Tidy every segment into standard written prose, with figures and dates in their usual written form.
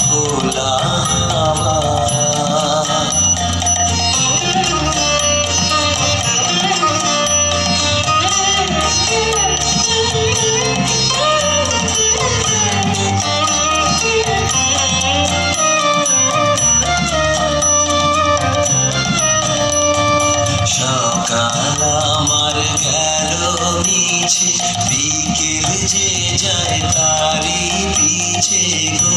খোলা হাওয়া। সকাল আমার গেল মিছে, বিকেল যে যায় তারি পিছে গো।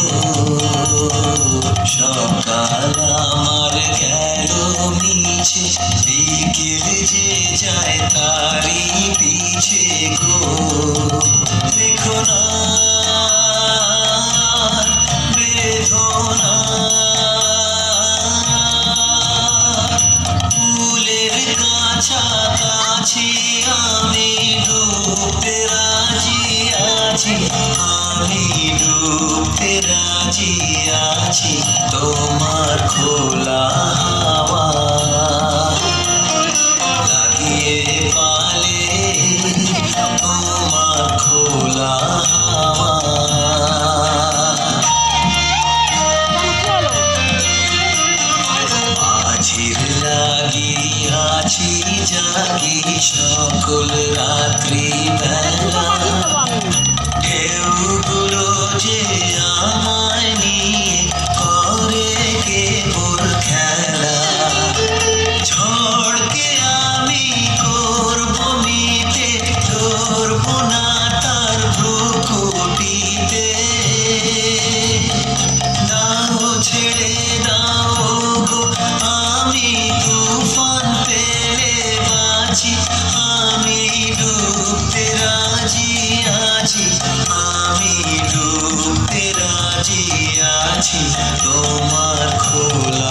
সকাল আমার গেল মিছে, বিকেল যে যায় তারি পিছে গো। রেখো না বেদনা, কাছাকাছি আমি ডুবতে রাজি আছি, আমি ডুবতে রাজি আছি তোমার খোলা হাওয়া লাগিয়ে পালে, তোমার খোলা হাওয়া। মাঝির লাগিয়াছি জাগি সকল রাত্রি বেলা, ঢেউগুলো যে আমায় নিয়ে করে কেবল খেলা। ঝড়কে আমি করব মিটে, ধরব না তার ভ্রুকুটিতে। দাও ছেড়ে দাও গো, আমি তুফান পেলে বাঁচি, আমি ডুবতে রাজি আছি, আমি ডুবতে রাজি আছি তোমার খোলা